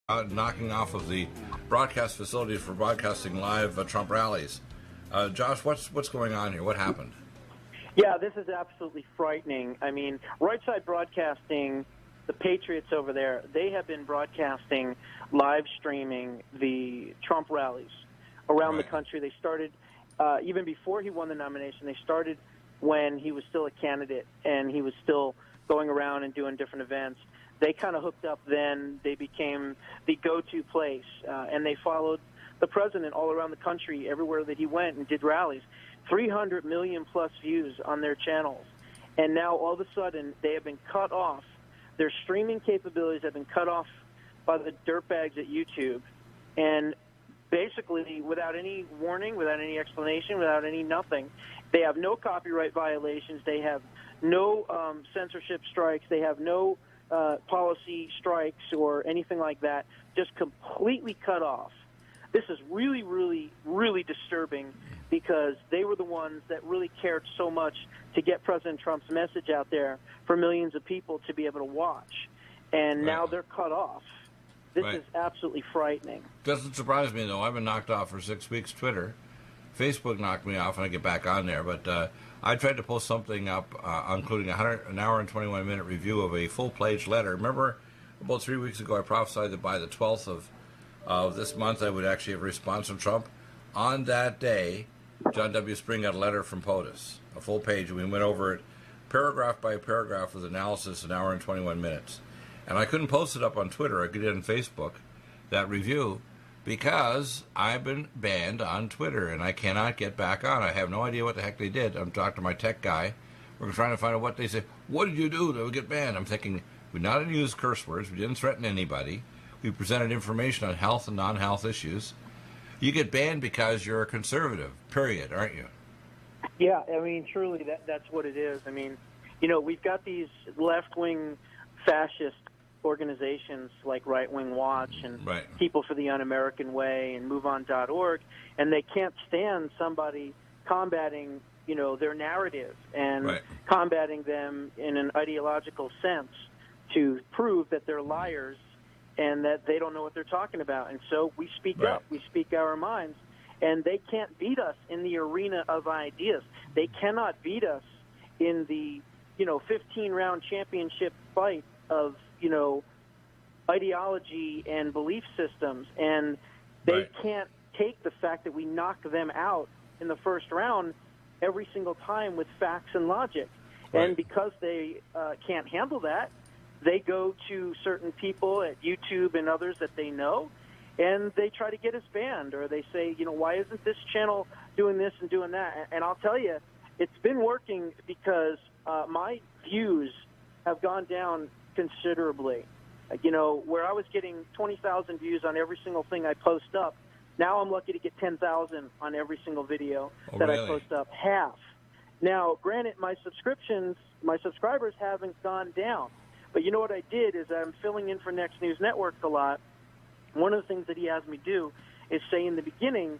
knocking off of the broadcast facilities for broadcasting live Trump rallies. Josh, what's going on here? What happened? Yeah, this is absolutely frightening. I mean, Right Side Broadcasting, the Patriots over there, they have been broadcasting, live streaming the Trump rallies around the country. They started even before he won the nomination. They started when he was still a candidate and he was still going around and doing different events. They kind of hooked up then. They became the go-to place, and they followed the president all around the country, everywhere that he went and did rallies. 300 million plus views on their channels. And now all of a sudden they have been cut off. Their streaming capabilities have been cut off by the dirtbags at YouTube. And basically, without any warning, without any explanation, without any nothing, they have no copyright violations. They have no censorship strikes. They have no policy strikes or anything like that, just completely cut off. This is really, really, really disturbing because they were the ones that really cared so much to get President Trump's message out there for millions of people to be able to watch. And now they're cut off. This is absolutely frightening. Doesn't surprise me, though. I've been knocked off for 6 weeks. Twitter. Facebook knocked me off when I get back on there. But I tried to post something up, including an hour and 21-minute review of a full-page letter. Remember, about 3 weeks ago, I prophesied that by the 12th of this month, I would actually have a response from Trump. On that day, John W. Spring got a letter from POTUS, a full page, and we went over it paragraph by paragraph with analysis, an hour and 21 minutes. And I couldn't post it up on Twitter. I could it on Facebook, that review, because I've been banned on Twitter, and I cannot get back on. I have no idea what the heck they did. I'm talking to my tech guy. We're trying to find out what they say. What did you do to get banned? I'm thinking, we not used curse words. We didn't threaten anybody. We presented information on health and non-health issues. You get banned because you're a conservative, period, aren't you? Yeah, I mean, truly, that's what it is. I mean, you know, we've got these left-wing fascist organizations like Right Wing Watch and People for the Un-American Way and MoveOn.org, and they can't stand somebody combating, you know, their narrative and combating them in an ideological sense to prove that they're liars and that they don't know what they're talking about. And so we speak up, we speak our minds, and they can't beat us in the arena of ideas. They cannot beat us in the, you know, 15-round championship fight of, you know, ideology and belief systems. And they can't take the fact that we knock them out in the first round every single time with facts and logic. And because they can't handle that, they go to certain people at YouTube and others that they know, and they try to get us banned, or they say, you know, why isn't this channel doing this and doing that? And I'll tell you, it's been working because my views have gone down considerably. You know, where I was getting 20,000 views on every single thing I post up, now I'm lucky to get 10,000 on every single video I post up, half. Now, granted, my subscribers haven't gone down. But you know what I did is I'm filling in for Next News Network a lot. One of the things that he has me do is say in the beginning,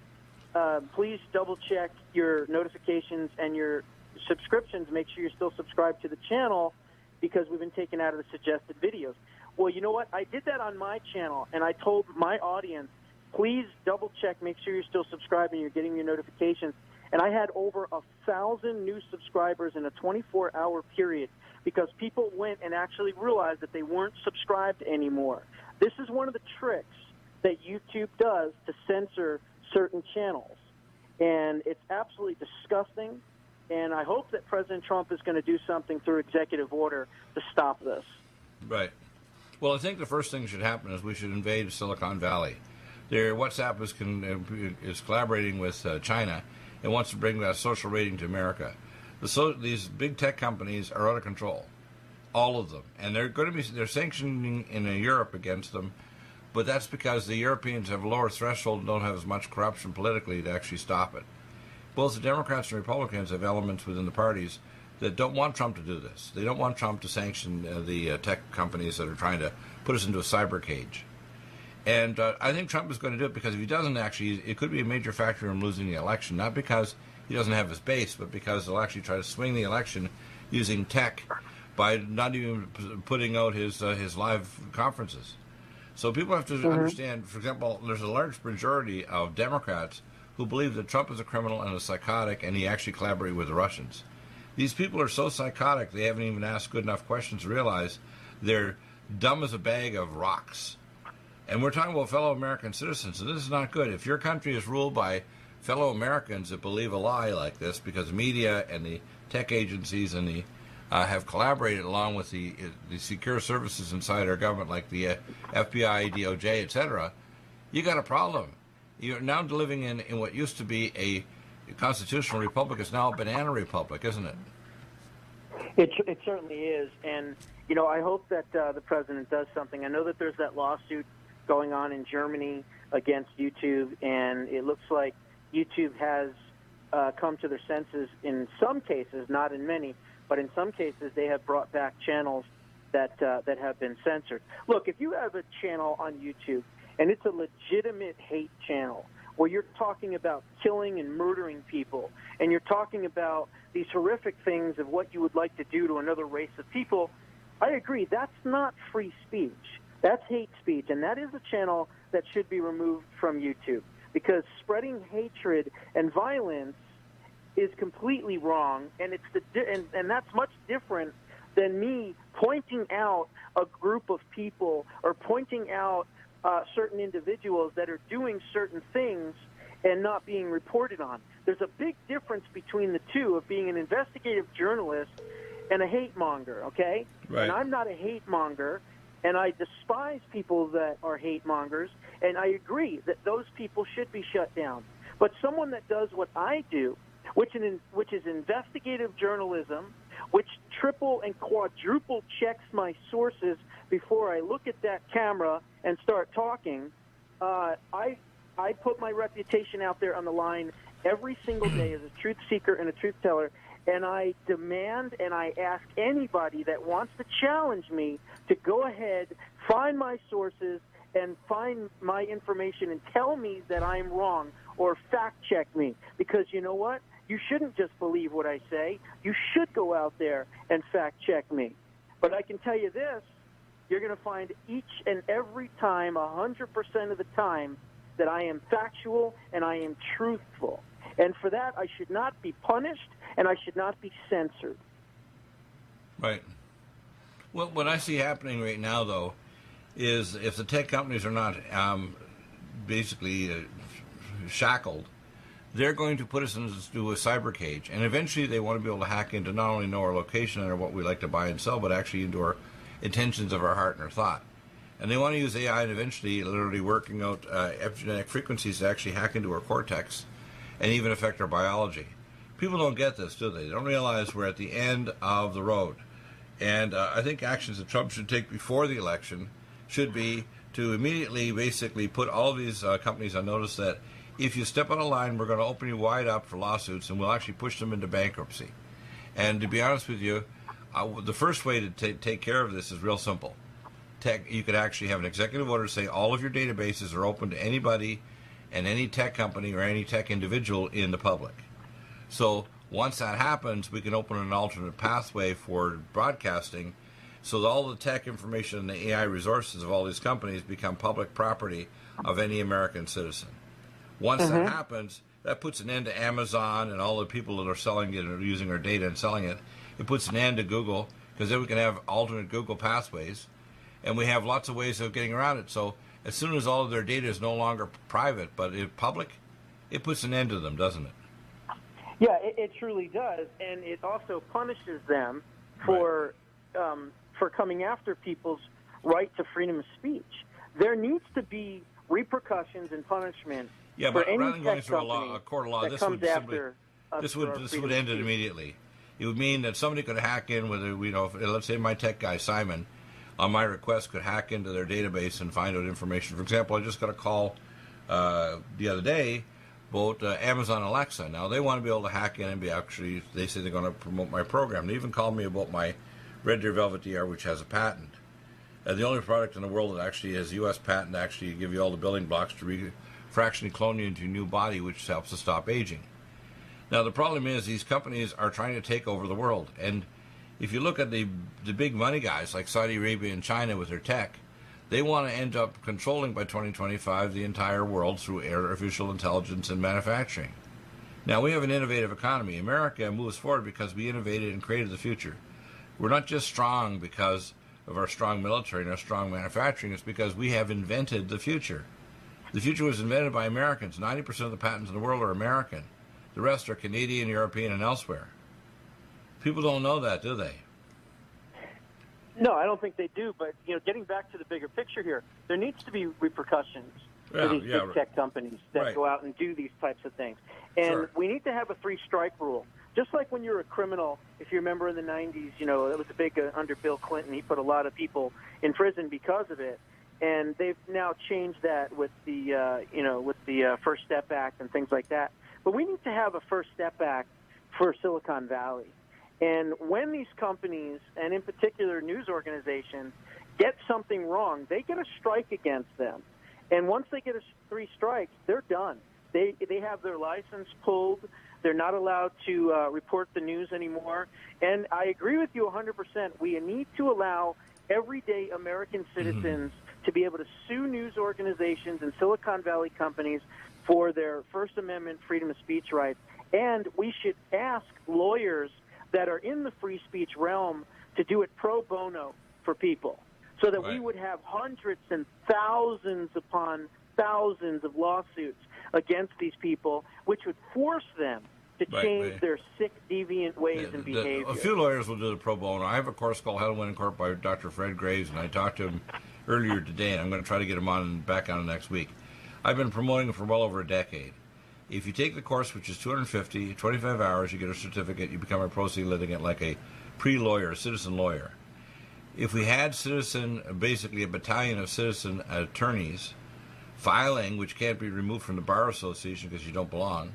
please double-check your notifications and your subscriptions. Make sure you're still subscribed to the channel because we've been taken out of the suggested videos. Well, you know what? I did that on my channel, and I told my audience, please double-check, make sure you're still subscribed and you're getting your notifications. And I had over 1,000 new subscribers in a 24-hour period because people went and actually realized that they weren't subscribed anymore. This is one of the tricks that YouTube does to censor certain channels. And it's absolutely disgusting. And I hope that President Trump is going to do something through executive order to stop this. Right. Well, I think the first thing that should happen is we should invade Silicon Valley. WhatsApp is collaborating with China and wants to bring that social rating to America. These big tech companies are out of control, all of them, and they're sanctioning in Europe against them, but that's because the Europeans have a lower threshold and don't have as much corruption politically to actually stop it. Both the Democrats and Republicans have elements within the parties that don't want Trump to do this. They don't want Trump to sanction the tech companies that are trying to put us into a cyber cage. And I think Trump is going to do it because if he doesn't actually, it could be a major factor in losing the election, not because he doesn't have his base, but because they'll actually try to swing the election using tech by not even putting out his live conferences. So people have to understand, for example, there's a large majority of Democrats who believe that Trump is a criminal and a psychotic, and he actually collaborated with the Russians. These people are so psychotic, they haven't even asked good enough questions to realize they're dumb as a bag of rocks. And we're talking about fellow American citizens, and this is not good. If your country is ruled by fellow Americans that believe a lie like this, because media and the tech agencies and the have collaborated along with the secure services inside our government, like the FBI, DOJ, etc., you got a problem. You're now living in what used to be a constitutional republic is now a banana republic, isn't it? It certainly is. And, you know, I hope that the president does something. I know that there's that lawsuit going on in Germany against YouTube, and it looks like YouTube has come to their senses in some cases, not in many, but in some cases they have brought back channels that have been censored. Look, if you have a channel on YouTube and it's a legitimate hate channel where you're talking about killing and murdering people and you're talking about these horrific things of what you would like to do to another race of people, I agree, that's not free speech. That's hate speech, and that is a channel that should be removed from YouTube, because spreading hatred and violence is completely wrong, and and that's much different than me pointing out a group of people or pointing out certain individuals that are doing certain things and not being reported on. There's a big difference between the two of being an investigative journalist and a hate monger, okay? Right. And I'm not a hate monger, and I despise people that are hate mongers, and I agree that those people should be shut down. But someone that does what I do, which is investigative journalism, which triple and quadruple checks my sources before I look at that camera and start talking, I put my reputation out there on the line every single day as a truth seeker and a truth teller, and I demand and I ask anybody that wants to challenge me to go ahead, find my sources, and find my information and tell me that I'm wrong or fact check me. Because you know what? You shouldn't just believe what I say. You should go out there and fact check me. But I can tell you this, you're going to find each and every time, 100% of the time, that I am factual and I am truthful. And for that, I should not be punished and I should not be censored. Right. Well, what I see happening right now, though, is if the tech companies are not basically shackled, they're going to put us into a cyber cage. And eventually they want to be able to hack into not only know our location and what we like to buy and sell, but actually into our intentions of our heart and our thought. And they want to use AI and eventually literally working out epigenetic frequencies to actually hack into our cortex and even affect our biology. People don't get this, do they? They don't realize we're at the end of the road. And I think actions that Trump should take before the election should be to immediately basically put all of these companies on notice that if you step on a line, we're going to open you wide up for lawsuits and we'll actually push them into bankruptcy. And to be honest with you, the first way to take care of this is real simple. You could actually have an executive order say all of your databases are open to anybody and any tech company or any tech individual in the public. So once that happens, we can open an alternate pathway for broadcasting so that all the tech information and the AI resources of all these companies become public property of any American citizen. Once that happens, that puts an end to Amazon and all the people that are selling it or using our data and selling it. It puts an end to Google, because then we can have alternate Google pathways, and we have lots of ways of getting around it. So as soon as all of their data is no longer private but public, it puts an end to them, doesn't it? Yeah, it truly does, and it also punishes them for coming after people's right to freedom of speech. There needs to be repercussions and punishment. Yeah, for but any rather than going tech through company a court of law, that this comes would after this would end it immediately. It would mean that somebody could hack in, let's say my tech guy Simon, on my request, could hack into their database and find out information. For example, I just got a call the other day about Amazon Alexa. Now they want to be able to hack in and they say they're going to promote my program. They even called me about my Red Deer Velvet DR, which has a patent. The only product in the world that actually has U.S. patent to actually give you all the building blocks to fractionally clone you into a new body, which helps to stop aging. Now, the problem is these companies are trying to take over the world. And if you look at the big money guys like Saudi Arabia and China with their tech, They want to end up controlling by 2025 the entire world through artificial intelligence and manufacturing. Now, we have an innovative economy. America moves forward because we innovated and created the future. We're not just strong because of our strong military and our strong manufacturing. It's because we have invented the future. The future was invented by Americans. 90% of the patents in the world are American. The rest are Canadian, European, and elsewhere. People don't know that, do they? No, I don't think they do. But getting back to the bigger picture here, there needs to be repercussions for these big tech companies that go out and do these types of things. And we need to have a 3-strike rule. Just like when you're a criminal, if you remember in the 90s, it was a big under Bill Clinton. He put a lot of people in prison because of it. And they've now changed that with the First Step Act and things like that. But we need to have a First Step Act for Silicon Valley. And when these companies, and in particular news organizations, get something wrong, they get a strike against them. And once they get 3 strikes, they're done. They have their license pulled. They're not allowed to report the news anymore. And I agree with you 100%. We need to allow everyday American citizens to be able to sue news organizations and Silicon Valley companies for their First Amendment freedom of speech rights. And we should ask lawyers that are in the free speech realm to do it pro bono for people, so that we would have hundreds and thousands upon thousands of lawsuits against these people, which would force them to change their sick, deviant ways and behavior. A few lawyers will do the pro bono. I have a course called How to Win in Court by Dr. Fred Graves, and I talked to him earlier today, and I'm going to try to get him back on next week. I've been promoting it for well over a decade. If you take the course, which is 25 hours, you get a certificate, you become a pro se litigant like a pre-lawyer, a citizen lawyer. If we had basically a battalion of citizen attorneys filing, which can't be removed from the Bar Association because you don't belong,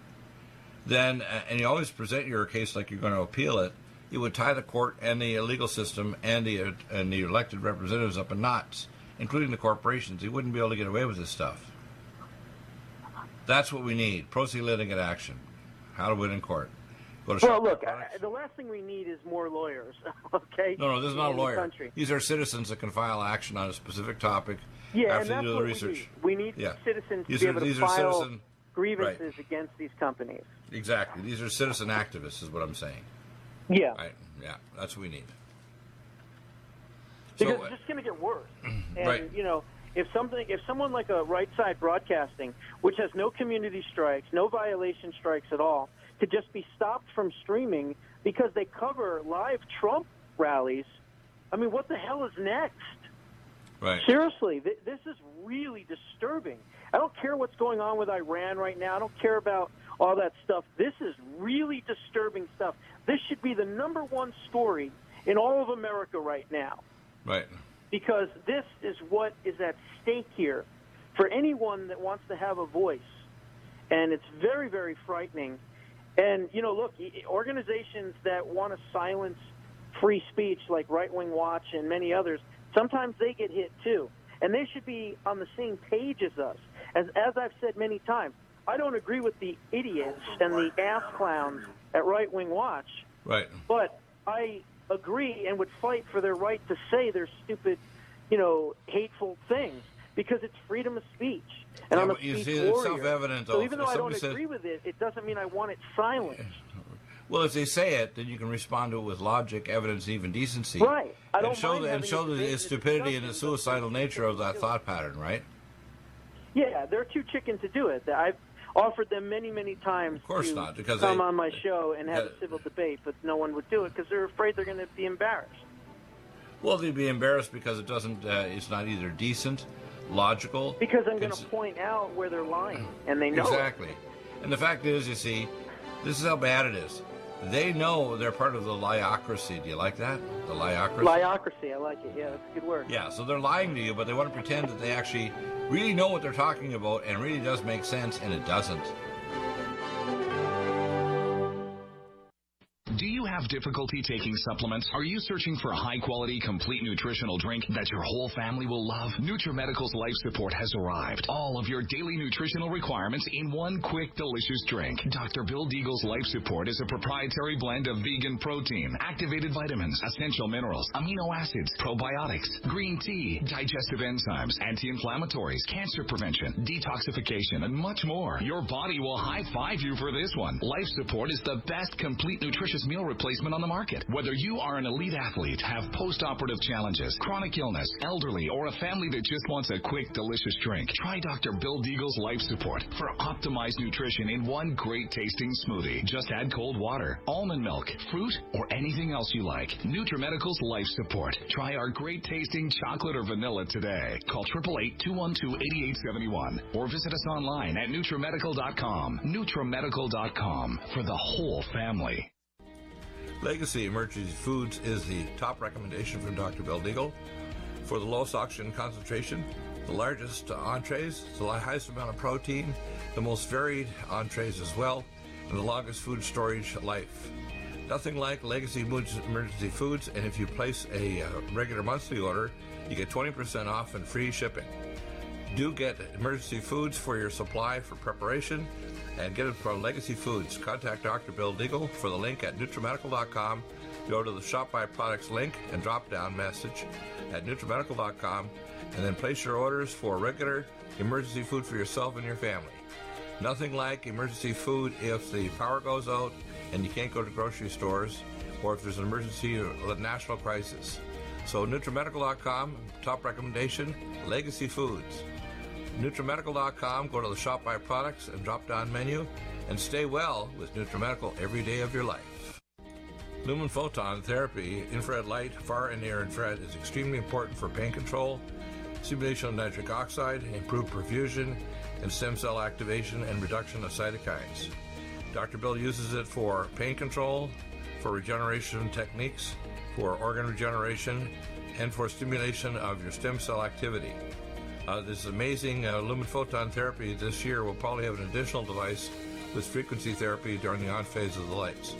then, and you always present your case like you're going to appeal it, it would tie the court and the legal system and the elected representatives up in knots, including the corporations. You wouldn't be able to get away with this stuff. That's what we need, pro se litigant action. How to win in court. Well, look, the last thing we need is more lawyers, okay? No, this is not a lawyer. These are citizens that can file action on a specific topic after they do the research. We need citizens to be able to file grievances Right. against these companies. Exactly. These are citizen activists is what I'm saying. Yeah. Right. Yeah, that's what we need. Because it's just going to get worse. And, right. you know, if someone like a Right Side Broadcasting, which has no community strikes, no violation strikes at all, could just be stopped from streaming because they cover live Trump rallies, I mean, what the hell is next? Right. Seriously, this is really disturbing. I don't care what's going on with Iran right now. I don't care about all that stuff. This is really disturbing stuff. This should be the number one story in all of America right now. Right. Because this is what is at stake here for anyone that wants to have a voice. And it's very, very frightening. And, you know, look, organizations that want to silence free speech like Right Wing Watch and many others, sometimes they get hit too. And they should be on the same page as us. As I've said many times, I don't agree with the idiots and the ass clowns at Right Wing Watch. Right. But I agree and would fight for their right to say their stupid, you know, hateful things because it's freedom of speech. And I'm a speech warrior. It's self-evident, though. So even though I don't agree with it, it doesn't mean I want it silenced. Well, if they say it, then you can respond to it with logic, evidence, even decency. Right. And show the stupidity and the suicidal nature of that thought pattern, right? Yeah, they're too chicken to do it. I've offered them many, many times of course not, because come on my show and have a civil debate, but no one would do it because they're afraid they're going to be embarrassed. Well, they'd be embarrassed because it doesn't. It's not either decent, logical. Because I'm going to point out where they're lying, and they know exactly. And the fact is, you see, this is how bad it is. They know they're part of the liocracy. Do you like that? The liocracy? Liocracy, I like it. Yeah, that's a good word. Yeah, so they're lying to you, but they want to pretend that they actually really know what they're talking about and really does make sense, and it doesn't. Do you have Have difficulty taking supplements? Are you searching for a high-quality, complete nutritional drink that your whole family will love? NutriMedical's Life Support has arrived. All of your daily nutritional requirements in one quick, delicious drink. Dr. Bill Deagle's Life Support is a proprietary blend of vegan protein, activated vitamins, essential minerals, amino acids, probiotics, green tea, digestive enzymes, anti-inflammatories, cancer prevention, detoxification, and much more. Your body will high-five you for this one. Life Support is the best complete nutritious meal replacement on the market. Whether you are an elite athlete, have post-operative challenges, chronic illness, elderly, or a family that just wants a quick, delicious drink, try Dr. Bill Deagle's Life Support for optimized nutrition in one great tasting smoothie. Just add cold water, almond milk, fruit, or anything else you like. NutriMedical's Life Support. Try our great tasting chocolate or vanilla today. Call 888-212-8871 or visit us online at NutriMedical.com. NutriMedical.com for the whole family. Legacy Emergency Foods is the top recommendation from Dr. Bill Deagle for the lowest oxygen concentration, the largest entrees, the highest amount of protein, the most varied entrees as well, and the longest food storage life. Nothing like Legacy Emergency Foods, and if you place a regular monthly order, you get 20% off and free shipping. Do get emergency foods for your supply for preparation and get it from Legacy Foods. Contact Dr. Bill Deagle for the link at NutriMedical.com. Go to the Shop by Products link and drop down message at NutriMedical.com and then place your orders for regular emergency food for yourself and your family. Nothing like emergency food if the power goes out and you can't go to grocery stores or if there's an emergency or a national crisis. So NutriMedical.com, top recommendation, Legacy Foods. NutriMedical.com, go to the Shop by Products and drop down menu and stay well with NutriMedical every day of your life. Lumen photon therapy, infrared light, far and near infrared, is extremely important for pain control, stimulation of nitric oxide, improved perfusion, and stem cell activation and reduction of cytokines. Dr. Bill uses it for pain control, for regeneration techniques, for organ regeneration, and for stimulation of your stem cell activity. This amazing lumen photon therapy this year will probably have an additional device with frequency therapy during the on phase of the lights.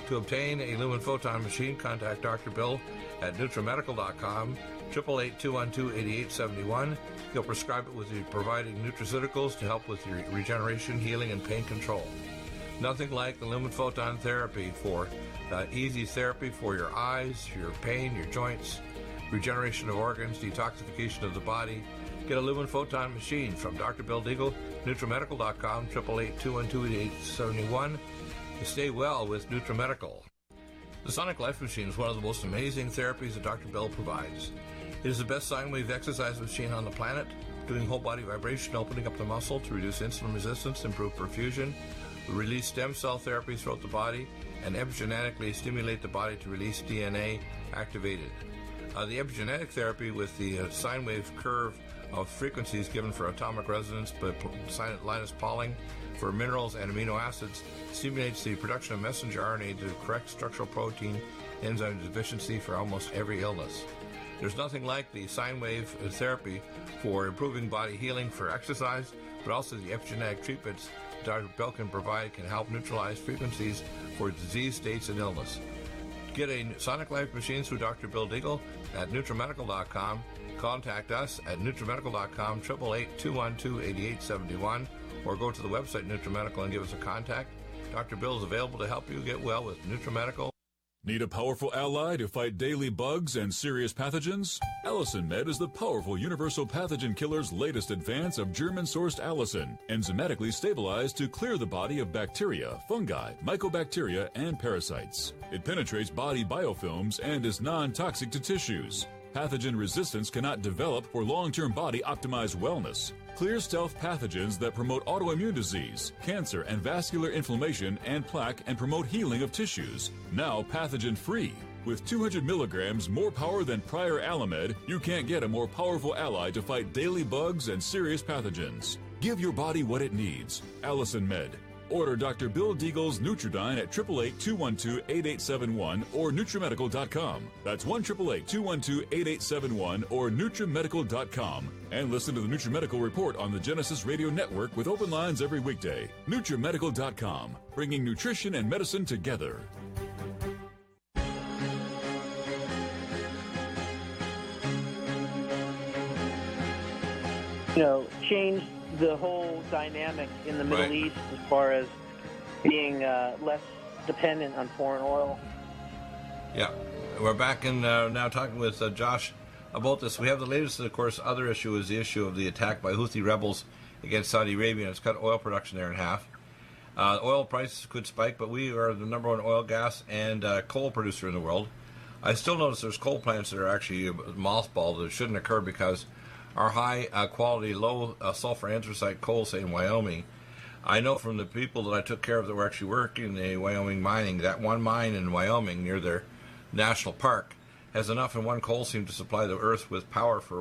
To obtain a lumen photon machine, contact Dr. Bill at NutriMedical.com, 888-212-8871. He'll prescribe it with you providing nutraceuticals to help with your regeneration, healing, and pain control. Nothing like the lumen photon therapy for easy therapy for your eyes, your pain, your joints, regeneration of organs, detoxification of the body. Get a lumen photon machine from Dr. Bill Deagle, NutriMedical.com, 888-212-8871. Stay well with NutriMedical. The Sonic Life Machine is one of the most amazing therapies that Dr. Bill provides. It is the best sine wave exercise machine on the planet, doing whole body vibration, opening up the muscle to reduce insulin resistance, improve perfusion, release stem cell therapies throughout the body, and epigenetically stimulate the body to release DNA activated. The epigenetic therapy with the sine wave curve of frequencies given for atomic resonance by Linus Pauling for minerals and amino acids stimulates the production of messenger RNA to correct structural protein enzyme deficiency for almost every illness. There's nothing like the sine wave therapy for improving body healing for exercise, but also the epigenetic treatments Dr. Bill can provide can help neutralize frequencies for disease states and illness. Get a Sonic Life machine through Dr. Bill Deagle at NutriMedical.com. Contact us at NutriMedical.com, 888-212-8871, or go to the website NutriMedical and give us a contact. Dr. Bill is available to help you get well with NutriMedical. Need a powerful ally to fight daily bugs and serious pathogens? Allicin Med is the powerful universal pathogen killer's latest advance of German-sourced allicin, enzymatically stabilized to clear the body of bacteria, fungi, mycobacteria, and parasites. It penetrates body biofilms and is non-toxic to tissues. Pathogen resistance cannot develop for long-term body-optimized wellness. Clear stealth pathogens that promote autoimmune disease, cancer, and vascular inflammation and plaque and promote healing of tissues. Now pathogen-free. With 200 milligrams more power than prior Alamed, you can't get a more powerful ally to fight daily bugs and serious pathogens. Give your body what it needs. Allicin Med. Order Dr. Bill Deagle's Nutridyne at 888-212-8871 or NutriMedical.com. That's 1-888-212-8871 or NutriMedical.com. And listen to the NutriMedical Report on the Genesis Radio Network with open lines every weekday. NutriMedical.com, bringing nutrition and medicine together. changed the whole dynamic in the Middle East as far as being less dependent on foreign oil. Yeah. We're back in now talking with Josh about this. We have the latest, of course, other issue is the issue of the attack by Houthi rebels against Saudi Arabia, and it's cut oil production there in half. Oil prices could spike, but we are the number one oil, gas, and coal producer in the world. I still notice there's coal plants that are actually mothballed that shouldn't occur because our high-quality, low-sulfur anthracite coal, say in Wyoming, I know from the people that I took care of that were actually working in the Wyoming mining, that one mine in Wyoming near their national park has enough in one coal seam to supply the earth with power for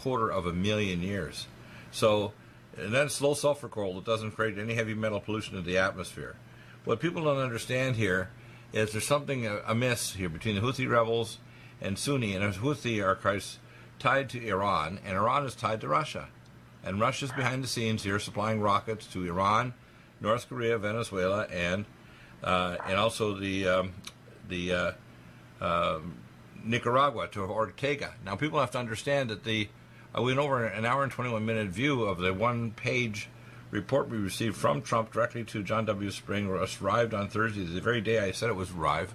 250,000 years. So, and that's low sulfur coal that doesn't create any heavy metal pollution in the atmosphere. What people don't understand here is there's something amiss here between the Houthi rebels and Sunni, and the Houthi are tied to Iran, and Iran is tied to Russia. And Russia's behind the scenes here supplying rockets to Iran, North Korea, Venezuela, and also the Nicaragua to Ortega. Now, people have to understand that we went over an hour and 21-minute view of the one-page report we received from Trump directly to John W. Spring, arrived on Thursday, the very day I said it was arrived,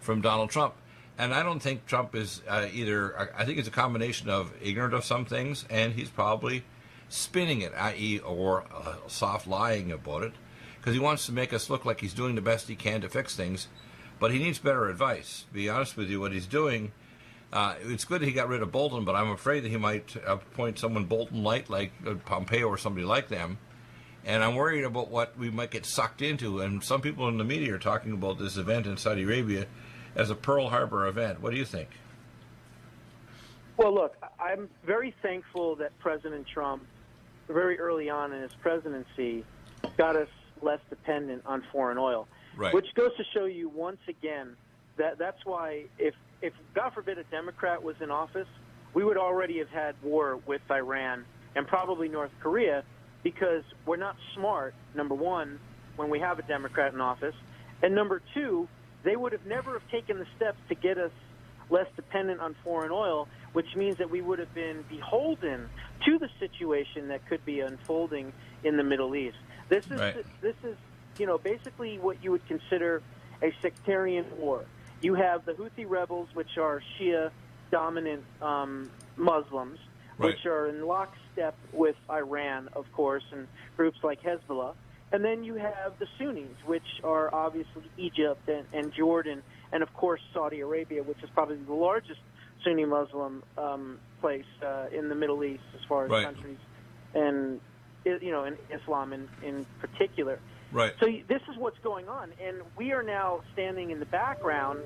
from Donald Trump. And I don't think Trump is I think it's a combination of ignorant of some things, and he's probably spinning it, i.e., or soft lying about it, because he wants to make us look like he's doing the best he can to fix things. But he needs better advice. To be honest with you, what he's doing, it's good that he got rid of Bolton, but I'm afraid that he might appoint someone Bolton-light like Pompeo or somebody like them. And I'm worried about what we might get sucked into. And some people in the media are talking about this event in Saudi Arabia as a Pearl Harbor event. What do you think? Well, look, I'm very thankful that President Trump, very early on in his presidency, got us less dependent on foreign oil. Right. Which goes to show you once again that's why if God forbid a Democrat was in office, we would already have had war with Iran and probably North Korea, because we're not smart, number one, when we have a Democrat in office, and number two, they would have never have taken the steps to get us less dependent on foreign oil, which means that we would have been beholden to the situation that could be unfolding in the Middle East. This is basically what you would consider a sectarian war. You have the Houthi rebels, which are Shia-dominant Muslims, which are in lockstep with Iran, of course, and groups like Hezbollah. And then you have the Sunnis, which are obviously Egypt and Jordan, and, of course, Saudi Arabia, which is probably the largest Sunni Muslim place in the Middle East as far as countries, and, in Islam in particular. Right. So this is what's going on, and we are now standing in the background.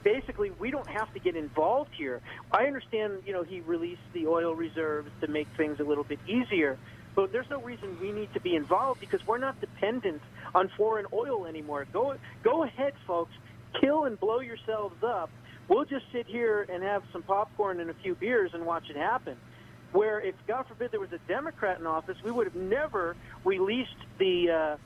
Basically, we don't have to get involved here. I understand, he released the oil reserves to make things a little bit easier, but there's no reason we need to be involved because we're not dependent on foreign oil anymore. Go ahead, folks. Kill and blow yourselves up. We'll just sit here and have some popcorn and a few beers and watch it happen. Where if, God forbid, there was a Democrat in office, we would have never released the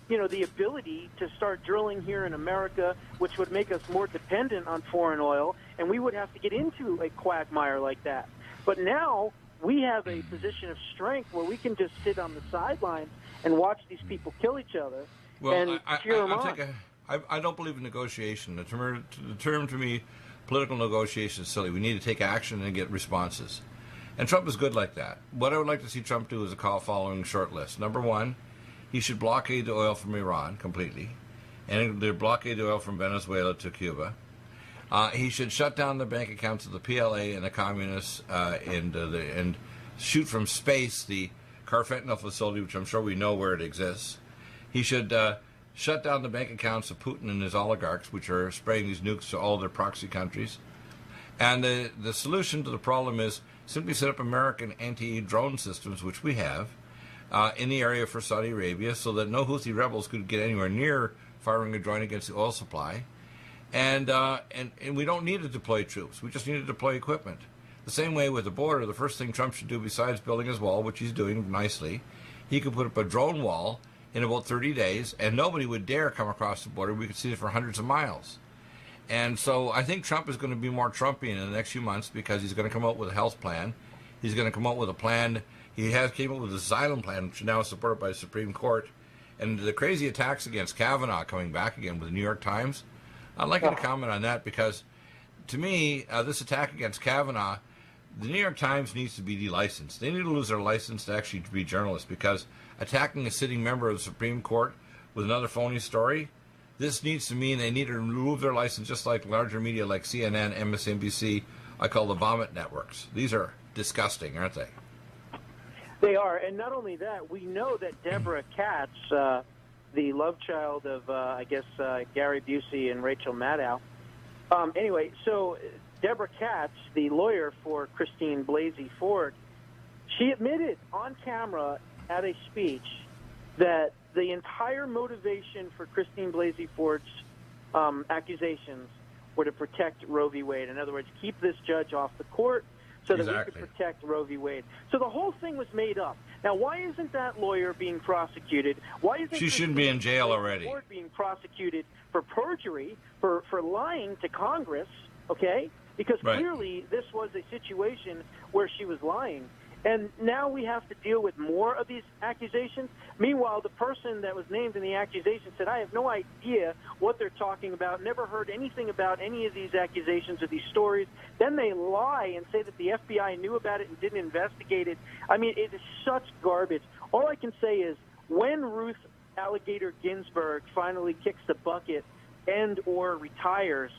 ability to start drilling here in America, which would make us more dependent on foreign oil, and we would have to get into a quagmire like that. But now we have a position of strength where we can just sit on the sidelines and watch these people kill each other and cheer them on. I don't believe in negotiation. The term to me, political negotiation, is silly. We need to take action and get responses. And Trump is good like that. What I would like to see Trump do is a following short list. Number one, he should blockade the oil from Iran completely, and the blockade the oil from Venezuela to Cuba. He should shut down the bank accounts of the PLA and the communists, and shoot from space the Carfentanil facility, which I'm sure we know where it exists. He should shut down the bank accounts of Putin and his oligarchs, which are spraying these nukes to all their proxy countries. And the solution to the problem is simply set up American anti-drone systems, which we have, in the area for Saudi Arabia, so that no Houthi rebels could get anywhere near firing a drone against the oil supply. And we don't need to deploy troops. We just need to deploy equipment. The same way with the border, the first thing Trump should do, besides building his wall, which he's doing nicely, he could put up a drone wall in about 30 days, and nobody would dare come across the border. We could see it for hundreds of miles. And so I think Trump is going to be more Trumpian in the next few months because he's going to come out with a health plan. He's going to come up with a plan. He came up with an asylum plan, which now is supported by the Supreme Court. And the crazy attacks against Kavanaugh coming back again with the New York Times, I'd like you to comment on that, because to me, this attack against Kavanaugh, the New York Times needs to be delicensed. They need to lose their license to actually be journalists, because attacking a sitting member of the Supreme Court with another phony story, this needs to mean they need to remove their license, just like larger media like CNN, MSNBC, I call the vomit networks. These are disgusting, aren't they? They are, and not only that, we know that Deborah Katz, the love child of, Gary Busey and Rachel Maddow. Anyway, so Deborah Katz, the lawyer for Christine Blasey Ford, she admitted on camera at a speech that the entire motivation for Christine Blasey Ford's accusations were to protect Roe v. Wade. In other words, keep this judge off the court so that we could protect Roe v. Wade. So the whole thing was made up. Now, why isn't that lawyer being prosecuted? Why isn't she shouldn't be in jail already? Ford being prosecuted for perjury, for lying to Congress? Okay, because clearly this was a situation where she was lying. And now we have to deal with more of these accusations. Meanwhile, the person that was named in the accusation said, I have no idea what they're talking about, never heard anything about any of these accusations or these stories. Then they lie and say that the FBI knew about it and didn't investigate it. I mean, it is such garbage. All I can say is when Ruth Alligator Ginsburg finally kicks the bucket and or retires,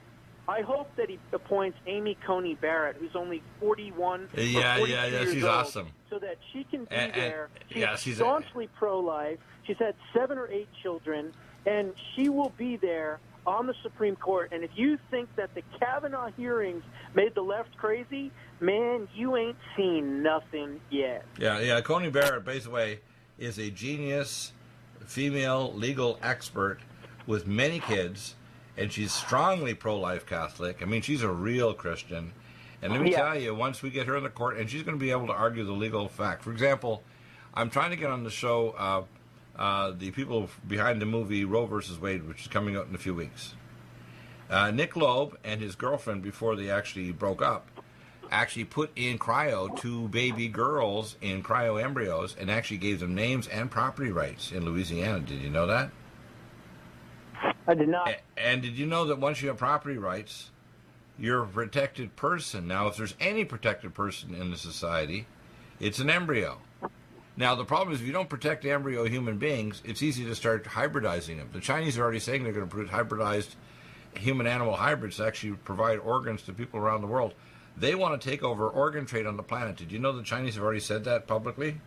I hope that he appoints Amy Coney Barrett, who's only 41 years she's old, awesome. So that she can be there. She's she's staunchly pro-life. She's had 7 or 8 children, and she will be there on the Supreme Court. And if you think that the Kavanaugh hearings made the left crazy, man, you ain't seen nothing yet. Yeah. Coney Barrett, by the way, is a genius female legal expert with many kids. And she's strongly pro-life Catholic. I mean, she's a real Christian. And let me tell you, once we get her in the court, and she's going to be able to argue the legal fact. For example, I'm trying to get on the show the people behind the movie Roe versus Wade, which is coming out in a few weeks. Nick Loeb and his girlfriend, before they actually broke up, actually put in cryo 2 baby girls in cryo embryos and actually gave them names and property rights in Louisiana. Did you know that? I did not. And did you know that once you have property rights, you're a protected person? Now, if there's any protected person in the society, it's an embryo. Now, the problem is if you don't protect embryo human beings, it's easy to start hybridizing them. The Chinese are already saying they're going to produce hybridized human-animal hybrids to actually provide organs to people around the world. They want to take over organ trade on the planet. Did you know the Chinese have already said that publicly?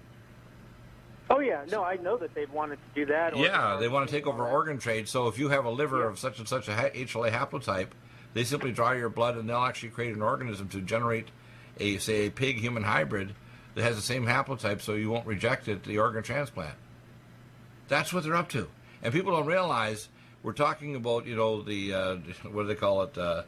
Oh, yeah. No, I know that they've wanted to do that. Yeah, they want to take over organ trade. So if you have a liver of such and such a HLA haplotype, they simply draw your blood and they'll actually create an organism to generate a pig-human hybrid that has the same haplotype so you won't reject it, the organ transplant. That's what they're up to. And people don't realize we're talking about, what do they call it,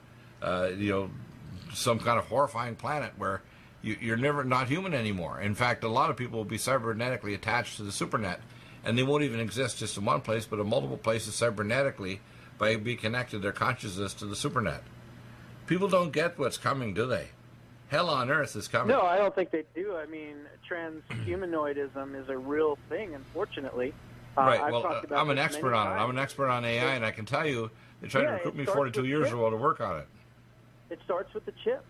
some kind of horrifying planet where you're never not human anymore. In fact, a lot of people will be cybernetically attached to the supernet, and they won't even exist just in one place, but in multiple places cybernetically by being connected their consciousness to the supernet. People don't get what's coming, do they? Hell on earth is coming. No, I don't think they do. I mean, transhumanoidism is a real thing, unfortunately. Right. Well, I'm an expert on it. I'm an expert on AI, and I can tell you they tried to recruit me 42 years ago to work on it. It starts with the chip.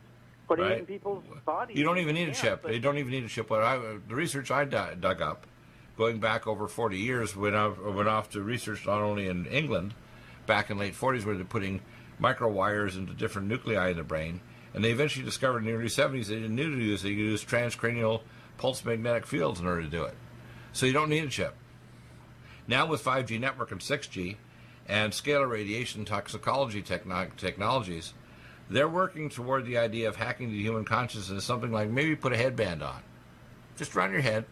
Putting it in people's bodies. You don't even need a chip. You don't even need a chip. The research I dug up, going back over 40 years, went off to research not only in England, back in late 40s, where they're putting microwires into different nuclei in the brain, and they eventually discovered in the early 70s they didn't need to use. They could use transcranial pulse magnetic fields in order to do it. So you don't need a chip. Now with 5G network and 6G and scalar radiation toxicology technologies, they're working toward the idea of hacking the human consciousness, something like maybe put a headband on, just around your head,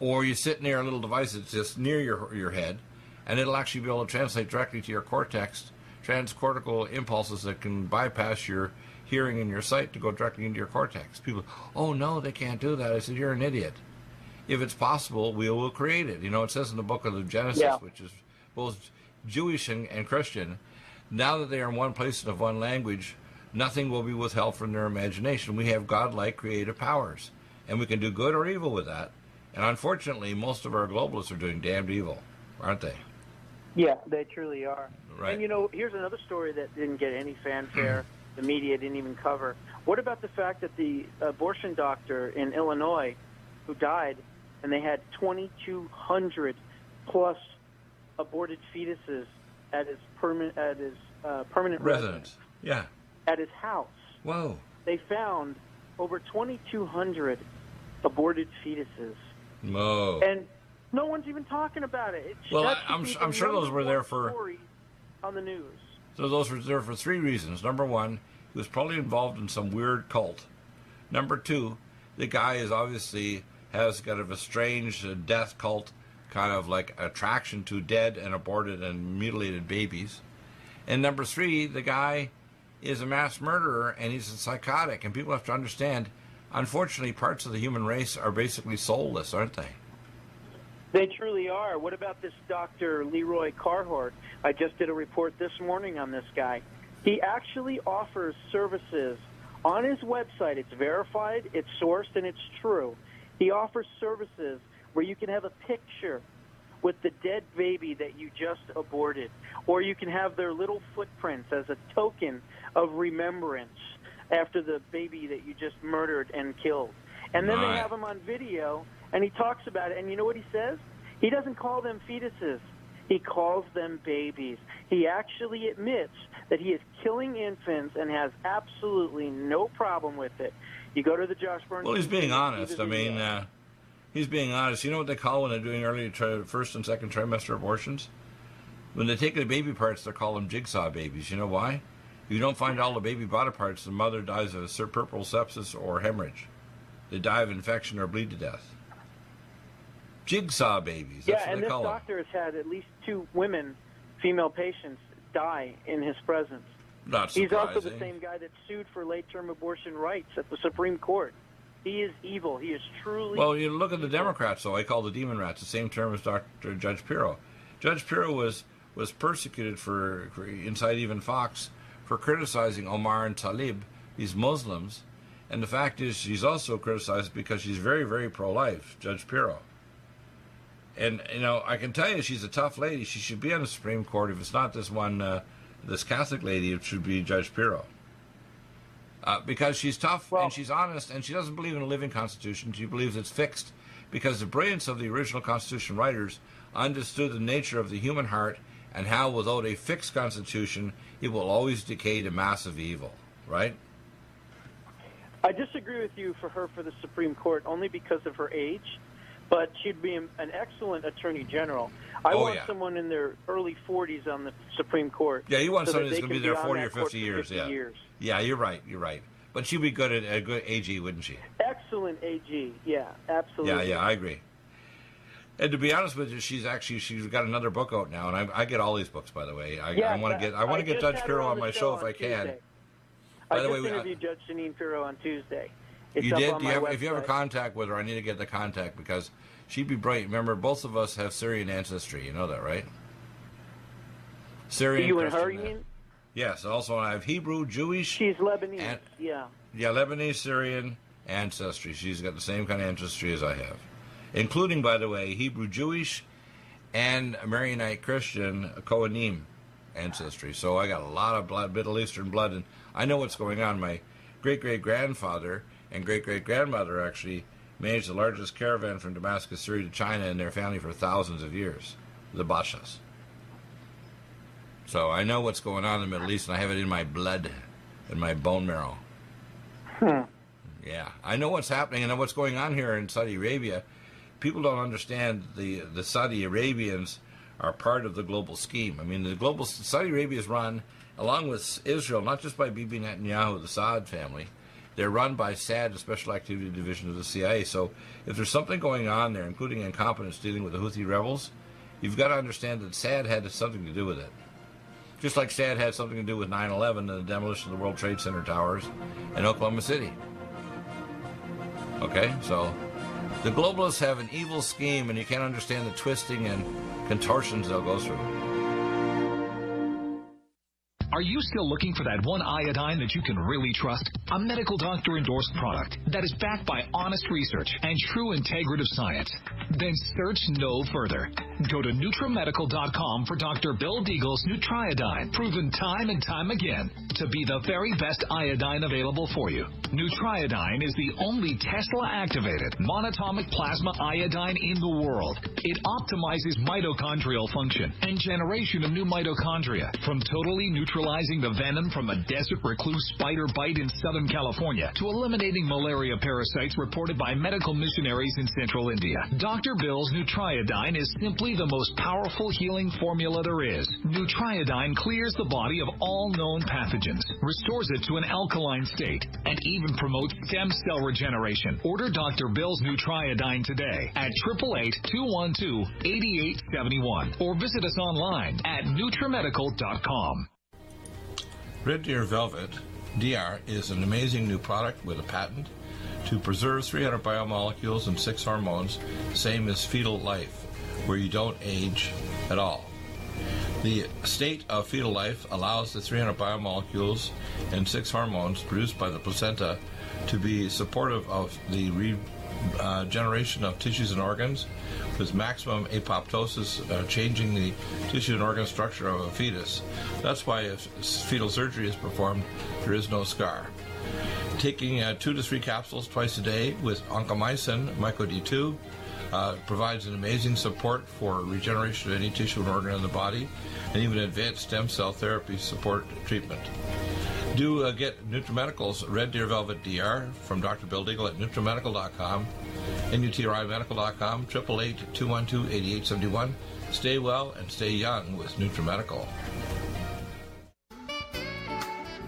or you sit near a little device that's just near your head, and it'll actually be able to translate directly to your cortex, transcortical impulses that can bypass your hearing and your sight to go directly into your cortex. People, oh no, they can't do that. I said, you're an idiot. If it's possible, we will create it. It says in the book of the Genesis, which is both Jewish and Christian, now that they are in one place and of one language, nothing will be withheld from their imagination. We have godlike creative powers, and we can do good or evil with that. And unfortunately, most of our globalists are doing damned evil, aren't they? Yeah, they truly are. Right. And, you know, here's another story that didn't get any fanfare. The media didn't even cover. What about the fact that the abortion doctor in Illinois who died, and they had 2,200 plus aborted fetuses at his permanent residence? Yeah. At his house. Whoa. They found over 2,200 aborted fetuses. Whoa. And no one's even talking about it. Well, I'm sure those were there for on the news. So those were there for three reasons. Number one, he was probably involved in some weird cult. Number two, the guy is obviously has kind of a strange death cult, kind of like attraction to dead and aborted and mutilated babies. And number three, the guy is a mass murderer and he's a psychotic. And people have to understand, unfortunately, parts of the human race are basically soulless, aren't they? They truly are. What about this Dr. Leroy Carhart? I just did a report this morning on this guy. He actually offers services on his website. It's verified, it's sourced, and it's true. He offers services where you can have a picture with the dead baby that you just aborted, or you can have their little footprints as a token of remembrance after the baby that you just murdered and killed. And then they have him on video, and he talks about it. And you know what he says? He doesn't call them fetuses. He calls them babies. He actually admits that he is killing infants and has absolutely no problem with it. You go to the Josh Bernstein... Well, he's being honest. I mean, he's being honest. You know what they call when they're doing first and second trimester abortions? When they take the baby parts, they call them jigsaw babies. You know why? If you don't find all the baby body parts, the mother dies of a puerperal sepsis or hemorrhage. They die of infection or bleed to death. Jigsaw babies. That's what they call them. Yeah, and this doctor has had at least 2 women, female patients, die in his presence. Not surprising. He's also the same guy that sued for late-term abortion rights at the Supreme Court. He is evil. He is truly... Well, you look at the Democrats, though. I call the demon rats the same term as Judge Pirro. Judge Pirro was persecuted for inside even Fox for criticizing Omar and Talib, these Muslims. And the fact is, she's also criticized because she's very, very pro-life, Judge Pirro. And, you know, I can tell you she's a tough lady. She should be on the Supreme Court. If it's not this one, this Catholic lady, it should be Judge Pirro. Because she's tough and she's honest, and she doesn't believe in a living constitution. She believes it's fixed. Because the brilliance of the original Constitution writers understood the nature of the human heart and how without a fixed constitution, it will always decay to massive evil, right? I disagree with you for the Supreme Court only because of her age, but she'd be an excellent attorney general. I want someone in their early 40s on the Supreme Court. Yeah, you want someone who's going to be there 40 or 50 years. Yeah, you're right. But she'd be good at a good AG, wouldn't she? Excellent AG. Yeah, absolutely. Yeah, I agree. And to be honest with you, she's got another book out now, and I get all these books, by the way. I want to get Judge Pirro on my show if I can. I just interviewed Judge Janine Pirro on Tuesday. You did? If you have a contact with her, I need to get the contact because she'd be brilliant. Remember, both of us have Syrian ancestry. You know that, right? Syrian. You and her, you mean? Yes. Also, I have Hebrew, Jewish. She's Lebanese. Yeah, Lebanese, Syrian ancestry. She's got the same kind of ancestry as I have, including, by the way, Hebrew, Jewish, and Maronite Christian Kohanim ancestry. So I got a lot of Middle Eastern blood, and I know what's going on. My great-great-grandfather and great-great-grandmother actually managed the largest caravan from Damascus, Syria to China in their family for thousands of years, the Bashas. So I know what's going on in the Middle East, and I have it in my blood, in my bone marrow. Yeah, I know what's happening, and what's going on here in Saudi Arabia. People don't understand the Saudi Arabians are part of the global scheme. I mean, Saudi Arabia is run, along with Israel, not just by Bibi Netanyahu, the Saud family. They're run by SAD, the Special Activity Division of the CIA. So if there's something going on there, including incompetence dealing with the Houthi rebels, you've got to understand that SAD had something to do with it. Just like SAD had something to do with 9/11 and the demolition of the World Trade Center towers in Oklahoma City. Okay, so the globalists have an evil scheme, and you can't understand the twisting and contortions they'll go through. Are you still looking for that one iodine that you can really trust? A medical doctor-endorsed product that is backed by honest research and true integrative science? Then search no further. Go to NutriMedical.com for Dr. Bill Deagle's Nutriodine, proven time and time again to be the very best iodine available for you. Nutriodine is the only Tesla-activated monatomic plasma iodine in the world. It optimizes mitochondrial function and generation of new mitochondria, from totally neutralizing the venom from a desert recluse spider bite in Southern California to eliminating malaria parasites reported by medical missionaries in Central India. Dr. Bill's Nutriodine is simply the most powerful healing formula there is. Nutriodine clears the body of all known pathogens, restores it to an alkaline state, and even promotes stem cell regeneration. Order Dr. Bill's Nutriodine today at 888-212-8871 or visit us online at NutriMedical.com. Red Deer Velvet DR is an amazing new product with a patent to preserve 300 biomolecules and 6 hormones, same as fetal life, where you don't age at all. The state of fetal life allows the 300 biomolecules and 6 hormones produced by the placenta to be supportive of the regeneration of tissues and organs, with maximum apoptosis, changing the tissue and organ structure of a fetus. That's why if fetal surgery is performed, there is no scar. Taking 2 to 3 capsules twice a day with oncomycin, myco-D2, provides an amazing support for regeneration of any tissue and organ in the body, and even advanced stem cell therapy support treatment. Do get NutriMedical's Red Deer Velvet DR from Dr. Bill Deagle at NutriMedical.com, NutriMedical.com, 888-212-8871. Stay well and stay young with NutriMedical.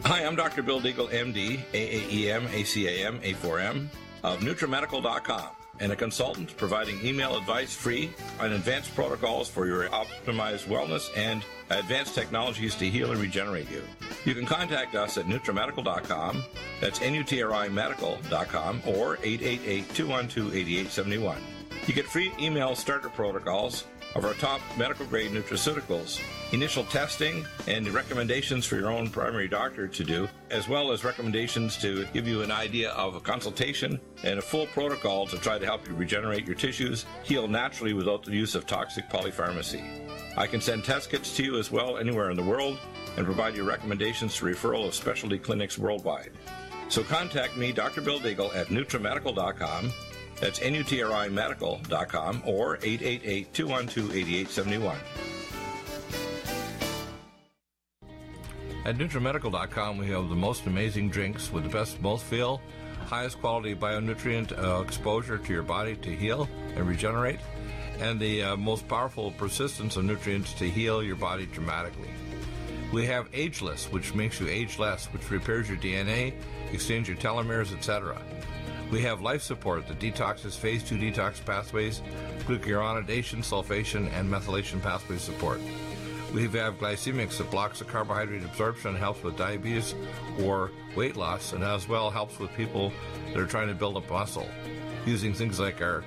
Hi, I'm Dr. Bill Deagle, MD, AAEM, ACAM, A4M, of NutriMedical.com, and a consultant providing email advice free on advanced protocols for your optimized wellness and advanced technologies to heal and regenerate you. You can contact us at NutriMedical.com, that's NutriMedical.com, or 888-212-8871. You get free email starter protocols of our top medical-grade nutraceuticals, initial testing, and recommendations for your own primary doctor to do, as well as recommendations to give you an idea of a consultation and a full protocol to try to help you regenerate your tissues, heal naturally without the use of toxic polypharmacy. I can send test kits to you as well anywhere in the world and provide you recommendations to referral of specialty clinics worldwide. So contact me, Dr. Bill Deagle, at NutriMedical.com. That's NutriMedical.com, or 888-212-8871. At NutriMedical.com, we have the most amazing drinks with the best mouthfeel, highest quality bionutrient exposure to your body to heal and regenerate, and the most powerful persistence of nutrients to heal your body dramatically. We have Ageless, which makes you age less, which repairs your DNA, extends your telomeres, etc. We have Life Support that detoxes phase 2 detox pathways, glucuronidation, sulfation, and methylation pathway support. We have Glycemics that blocks the carbohydrate absorption and helps with diabetes or weight loss, and as well helps with people that are trying to build up muscle, using things like our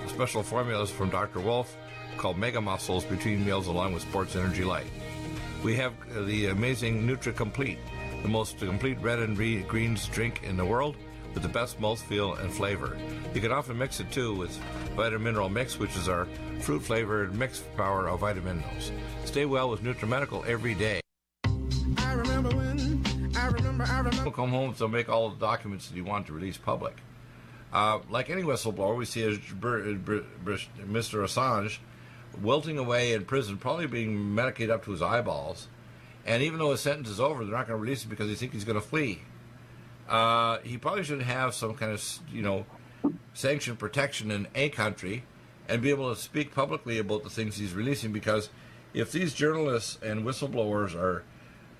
special formulas from Dr. Wolf called Mega Muscles between meals along with Sports Energy Light. We have the amazing Nutri-Complete, the most complete red and greens drink in the world, with the best mouthfeel and flavor. You can often mix it too with Vitamin Mineral Mix, which is our fruit-flavored mixed power of vitamin minerals. Stay well with NutriMedical every day. I remember. People come home to make all the documents that you want to release public. Like any whistleblower, we see Mr. Assange wilting away in prison, probably being medicated up to his eyeballs. And even though his sentence is over, they're not going to release him because they think he's going to flee. He probably should have some kind of, sanction protection in a country and be able to speak publicly about the things he's releasing, because if these journalists and whistleblowers are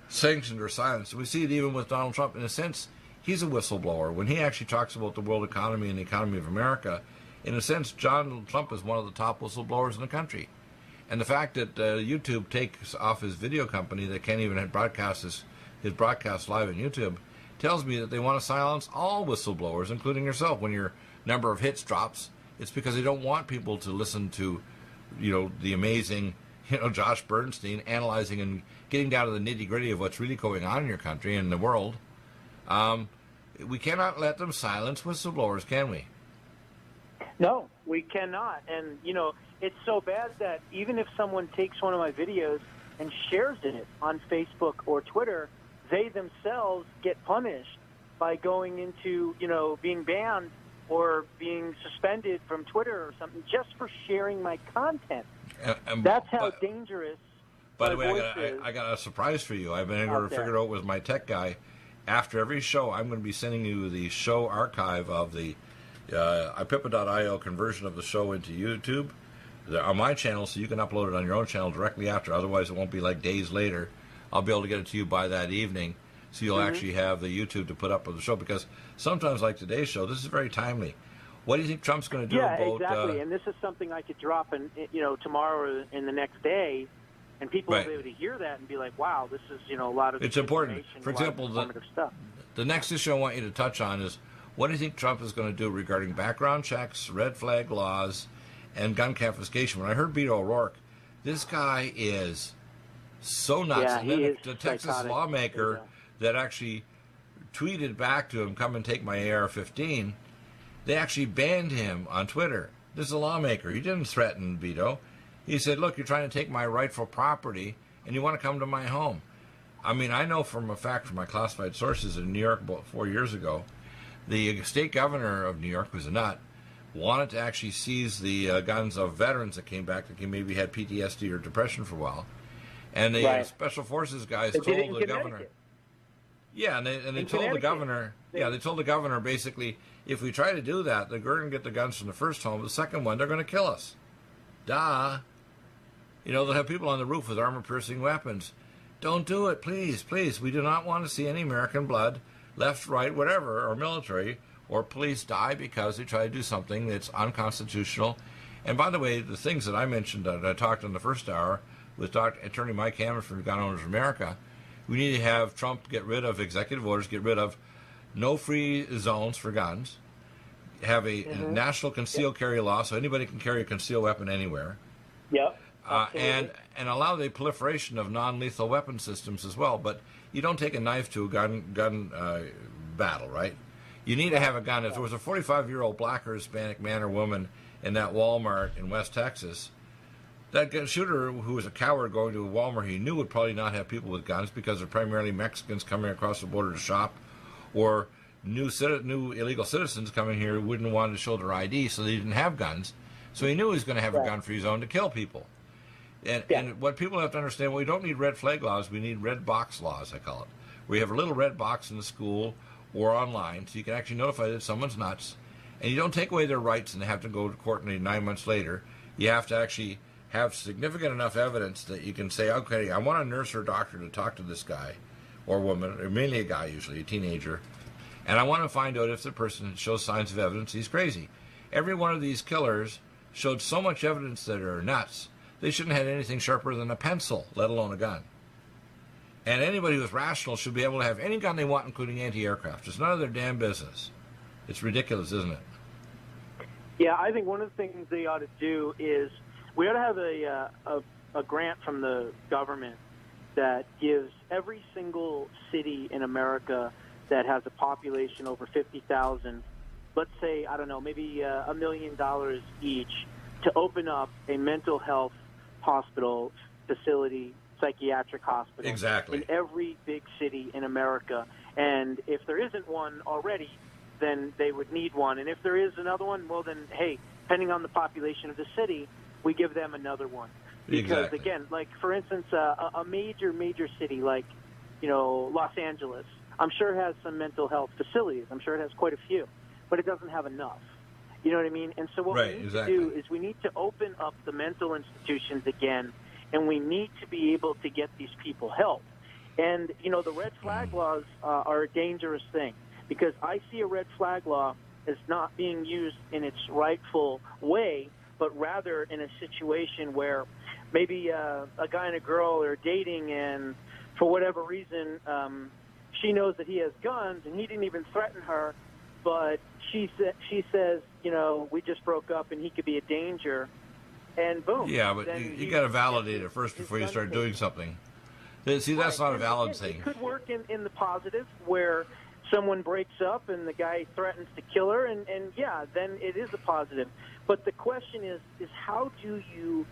sanctioned or silenced, we see it even with Donald Trump. In a sense, he's a whistleblower. When he actually talks about the world economy and the economy of America, in a sense, Donald Trump is one of the top whistleblowers in the country. And the fact that YouTube takes off his video company that can't even broadcast his broadcast live on YouTube tells me that they want to silence all whistleblowers, including yourself. When your number of hits drops, it's because they don't want people to listen to, the amazing Josh Bernstein analyzing and getting down to the nitty-gritty of what's really going on in your country and the world. We cannot let them silence whistleblowers, can we? No, we cannot. And, it's so bad that even if someone takes one of my videos and shares it on Facebook or Twitter, they themselves get punished by going into, being banned or being suspended from Twitter or something just for sharing my content. That's how dangerous. By the way, I got a surprise for you. I've been able to figure it out with my tech guy. After every show, I'm going to be sending you the show archive of the iPipa.io conversion of the show into YouTube on my channel, so you can upload it on your own channel directly after. Otherwise, it won't be like days later. I'll be able to get it to you by that evening, so you'll actually have the YouTube to put up with the show. Because sometimes, like today's show, this is very timely. What do you think Trump's going to do about... Yeah, exactly. And this is something I could drop in, tomorrow or in the next day, and people will be able to hear that and be like, wow, this is, a lot of... It's important. For example, the next issue I want you to touch on is, what do you think Trump is going to do regarding background checks, red flag laws, and gun confiscation? When I heard Beto O'Rourke, this guy is so nuts. Yeah, and then the Texas Texas lawmaker that actually tweeted back to him, come and take my AR-15, they actually banned him on Twitter. This is a lawmaker. He didn't threaten Beto. He said, look, you're trying to take my rightful property, and you want to come to my home. I mean, I know from a fact from my classified sources in New York about 4 years ago, the state governor of New York, who's a nut, wanted to actually seize the guns of veterans that came back that maybe had PTSD or depression for a while. And the special forces guys told the governor... Yeah, and they told the governor... Yeah, they told the governor, basically, if we try to do that, they're going to get the guns from the first home. The second one, they're going to kill us. Duh. They'll have people on the roof with armor-piercing weapons. Don't do it, please, please. We do not want to see any American blood, left, right, whatever, or military, or police die because they try to do something that's unconstitutional. And by the way, the things that I mentioned that I talked in the first hour with Attorney Mike Hammond from Gun Owners America, we need to have Trump get rid of executive orders, get rid of no free zones for guns, have a national concealed carry law so anybody can carry a concealed weapon anywhere. Yep. And allow the proliferation of non-lethal weapon systems as well. But you don't take a knife to a gun battle, right? You need to have a gun. If there was a 45-year-old black or Hispanic man or woman in that Walmart in West Texas, that shooter who was a coward going to a Walmart he knew would probably not have people with guns because they're primarily Mexicans coming across the border to shop, or new illegal citizens coming here who wouldn't want to show their ID, so they didn't have guns. So he knew he was going to have a gun-free zone to kill people. And what people have to understand, we don't need red flag laws, we need red box laws, I call it. We have a little red box in the school or online, so you can actually notify that someone's nuts, and you don't take away their rights and they have to go to court 9 months later. You have to actually have significant enough evidence that you can say, okay, I want a nurse or doctor to talk to this guy or woman, or mainly a guy usually, a teenager, and I want to find out if the person shows signs of evidence he's crazy. Every one of these killers showed so much evidence that they're nuts, they shouldn't have had anything sharper than a pencil, let alone a gun. And anybody who's rational should be able to have any gun they want, including anti-aircraft. It's none of their damn business. It's ridiculous, isn't it? Yeah, I think one of the things they ought to do is we ought to have a grant from the government that gives every single city in America that has a population over 50,000, let's say, I don't know, maybe $1 million each, to open up a mental health hospital facility, psychiatric hospital in every big city in America. And if there isn't one already, then they would need one. And if there is another one, well, then, hey, depending on the population of the city, we give them another one. Because, again, like, for instance, a major city like, Los Angeles, I'm sure has some mental health facilities. I'm sure it has quite a few. But it doesn't have enough. You know what I mean? And so what we need to do is we need to open up the mental institutions again, and we need to be able to get these people help. And, the red flag laws are a dangerous thing, because I see a red flag law as not being used in its rightful way, but rather in a situation where maybe a guy and a girl are dating, and for whatever reason, she knows that he has guns, and he didn't even threaten her, but she says, we just broke up and he could be a danger. and boom. Yeah, but you got to validate it first before you start doing something. See, that's not a valid thing. It could work in the positive, where someone breaks up and the guy threatens to kill her, and yeah, then it is a positive. But the question is how do you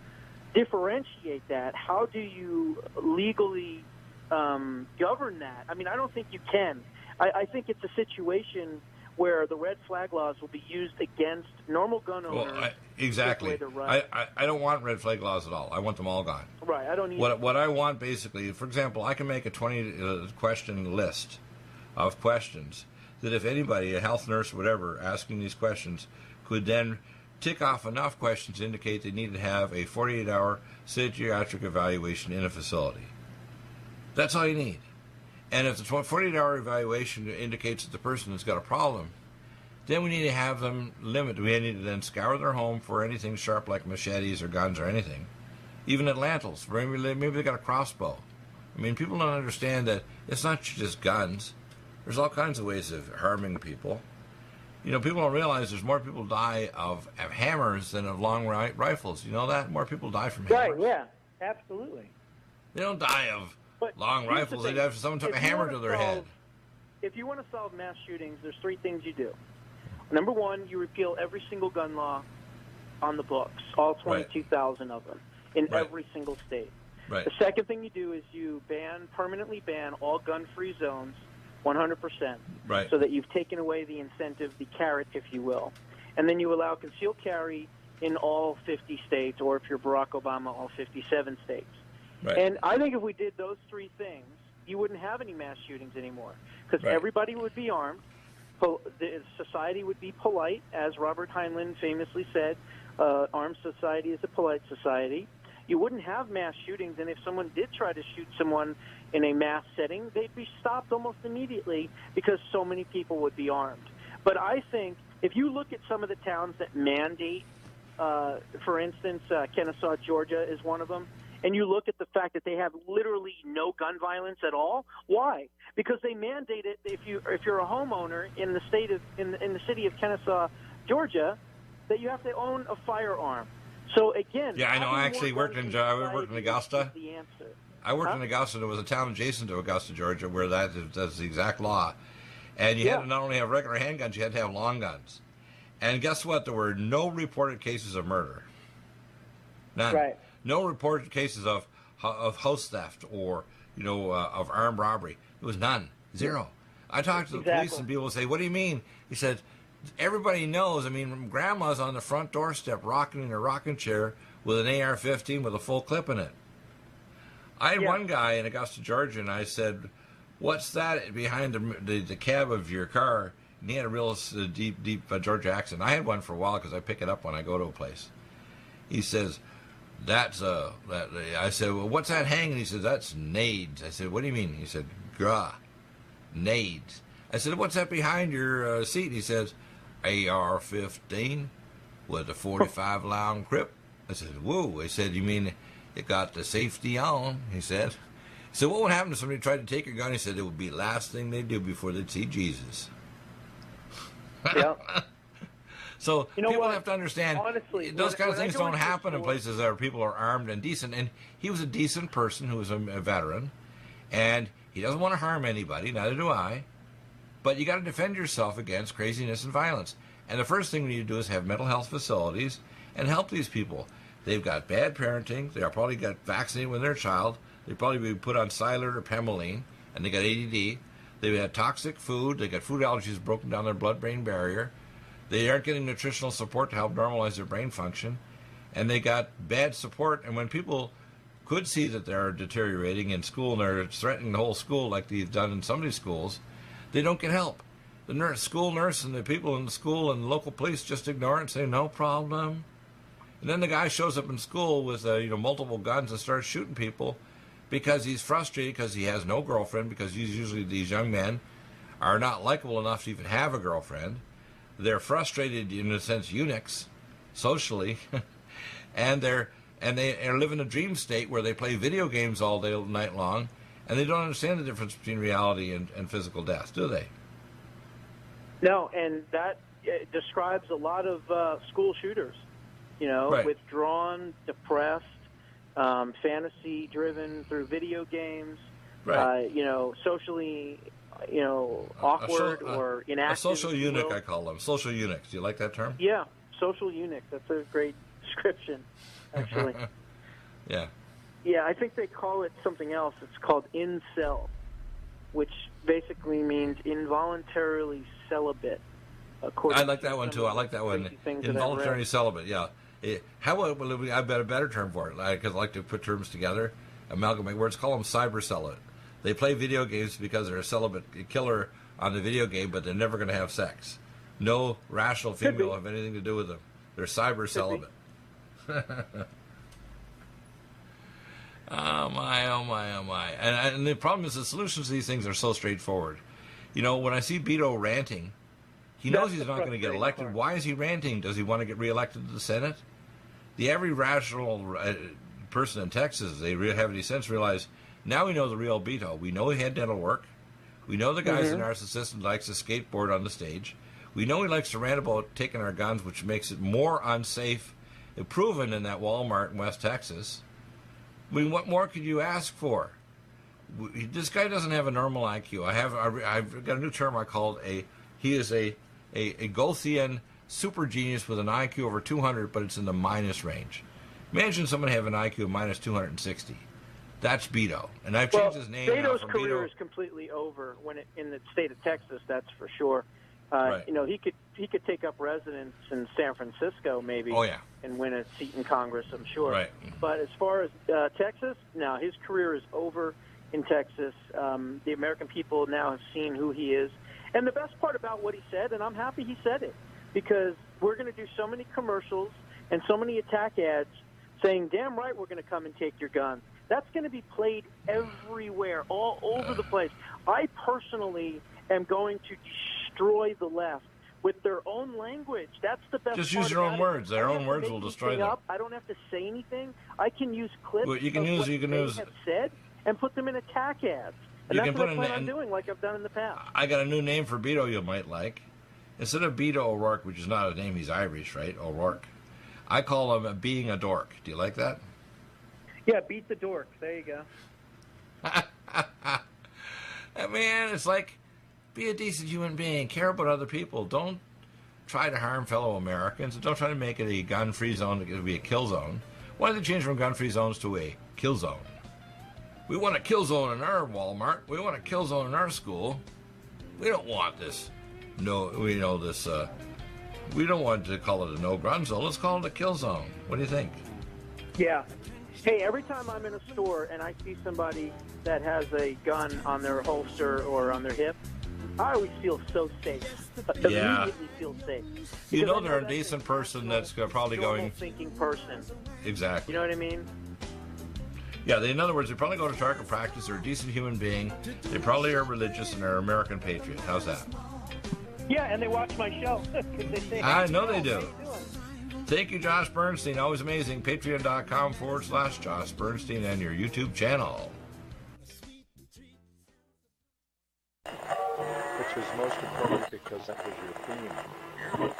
differentiate that? How do you legally govern that? I mean, I don't think you can. I think it's a situation where the red flag laws will be used against normal gun owners. Well, exactly. I don't want red flag laws at all. I want them all gone. Right. I don't need what I want, basically, for example, I can make a 20-question list of questions that if anybody, a health nurse or whatever, asking these questions, could then tick off enough questions to indicate they need to have a 48-hour psychiatric evaluation in a facility. That's all you need. And if the 48-hour evaluation indicates that the person has got a problem, then we need to have them limit. We need to then scour their home for anything sharp like machetes or guns or anything. Even at lentils. Maybe they got a crossbow. I mean, people don't understand that it's not just guns. There's all kinds of ways of harming people. You know, people don't realize there's more people die of hammers than of long rifles. You know that? More people die from hammers. Right, yeah, absolutely. They don't die of long rifles. They die if someone took a hammer to their head. If you want to solve mass shootings, there's three things you do. Number one, you repeal every single gun law on the books, all 22,000 of them, in every single state. Right. The second thing you do is you permanently ban all gun-free zones, 100%, so that you've taken away the incentive, the carrot, if you will. And then you allow concealed carry in all 50 states, or if you're Barack Obama, all 57 states. Right. And I think if we did those three things, you wouldn't have any mass shootings anymore, because everybody would be armed. The society would be polite, as Robert Heinlein famously said, armed society is a polite society. You wouldn't have mass shootings, and if someone did try to shoot someone in a mass setting, they'd be stopped almost immediately because so many people would be armed. But I think if you look at some of the towns that mandate, for instance, Kennesaw, Georgia is one of them, and you look at the fact that they have literally no gun violence at all. Why? Because they mandate it. If you're a homeowner in the state of in the city of Kennesaw, Georgia, that you have to own a firearm. So again, yeah, I know. I actually worked in Augusta. The answer. I worked in Augusta. There was a town adjacent to Augusta, Georgia, where that's the exact law, and you had to not only have regular handguns, you had to have long guns. And guess what? There were no reported cases of murder. None. Right. No reported cases of house theft or of armed robbery. There was none. Zero. I talked to the police and people say, "What do you mean?" He said, "Everybody knows. I mean, grandma's on the front doorstep rocking in a rocking chair with an AR-15 with a full clip in it." I had one guy in Augusta, Georgia, and I said, "What's that behind the cab of your car?" And he had a real deep Georgia accent. I had one for a while because I pick it up when I go to a place. He says, "That's I said, "Well, what's that hanging?" He said, "That's nades." I said, "What do you mean?" He said, "Nades." I said, "What's that behind your seat?" He says, "AR-15 with a 45 long clip." I said, "Whoa." I said, "You mean it got the safety on?" He said. So what would happen if somebody tried to take your gun? He said it would be the last thing they'd do before they'd see Jesus. Yeah. So people have to understand, honestly, those kind of things don't happen in places where people are armed and decent. And he was a decent person who was a veteran, and he doesn't want to harm anybody, neither do I. But you got to defend yourself against craziness and violence. And the first thing we need to do is have mental health facilities and help these people. They've got bad parenting. They probably got vaccinated when they're a child. They probably be put on Cylert or Pemoline, and they got ADD. They've had toxic food. They got food allergies broken down their blood-brain barrier. They aren't getting nutritional support to help normalize their brain function. And they got bad support. And when people could see that they're deteriorating in school and they're threatening the whole school like they've done in some of these schools, they don't get help. The school nurse and the people in the school and the local police just ignore it and say, "No problem." And then the guy shows up in school with multiple guns and starts shooting people because he's frustrated because he has no girlfriend, because usually these young men are not likable enough to even have a girlfriend. They're frustrated, in a sense, eunuchs, socially, and they are living a dream state where they play video games all day, night long, and they don't understand the difference between reality and physical death, do they? No, and that describes a lot of school shooters. withdrawn, depressed, fantasy-driven through video games, socially, awkward or inactive. A social eunuch, I call them. Social eunuchs. Do you like that term? Yeah, social eunuch. That's a great description, actually. Yeah. Yeah, I think they call it something else. It's called incel, which basically means involuntarily celibate. I like that one, too. I like that one. Involuntary celibate, yeah. How about, I bet a better term for it, because I like to put terms together, amalgamate words, call them cyber celibate. They play video games because they're a celibate killer on the video game, but they're never going to have sex. No rational female will have anything to do with them. They're cyber celibate. Oh my, oh my, oh my. And the problem is the solutions to these things are so straightforward. When I see Beto ranting, he knows he's not going to get elected. Why is he ranting? Does he want to get reelected to the Senate? The average rational person in Texas, they have any sense, realize now we know the real Beto. We know he had dental work. We know the guy's a narcissist and likes to skateboard on the stage. We know he likes to rant about taking our guns, which makes it more unsafe, proven in that Walmart in West Texas. I mean, what more could you ask for? This guy doesn't have a normal IQ. I've got a new term I called he is a Gothian super genius with an IQ over 200, but it's in the minus range. Imagine someone have an IQ of minus 260. That's Beto. And I've changed his name. Beto's career is completely over in the state of Texas, that's for sure. Right. He could take up residence in San Francisco maybe and win a seat in Congress, I'm sure. Right. But as far as Texas, no, his career is over in Texas. The American people now have seen who he is. And the best part about what he said, and I'm happy he said it, because we're going to do so many commercials and so many attack ads saying, damn right we're going to come and take your gun. That's going to be played everywhere, all over the place. I personally am going to destroy the left with their own language. That's the best Just part use your own about words. it. Their own words will destroy them. I don't have to say anything. I can use clips you can of use what they have said and put them in attack ads. And that's what I plan on doing, like I've done in the past. I got a new name for Beto you might like. Instead of Beto O'Rourke, which is not a name, he's Irish, right? O'Rourke. I call him being a dork. Do you like that? Yeah, beat the dork. There you go. Man, it's like, be a decent human being. Care about other people. Don't try to harm fellow Americans. Don't try to make it a gun-free zone. It will be a kill zone. Why did they change from gun-free zones to a kill zone? We want a kill zone in our Walmart. We want a kill zone in our school. We don't want this. No, we know this. We don't want to call it a no-gun zone. Let's call it a kill zone. What do you think? Yeah. Hey, every time I'm in a store and I see somebody that has a gun on their holster or on their hip, I always feel so safe. Yeah. Immediately feel safe. You know they're a decent person that's probably going... thinking person. Exactly. You know what I mean? Yeah, in other words, they probably go to target practice. They're a decent human being. They probably are religious and are American patriot. How's that? Yeah, and they watch my show. They say, I know they do. Thank you, Josh Bernstein. Always amazing. Patreon.com/Josh Bernstein and your YouTube channel. Which is most important because that was your theme.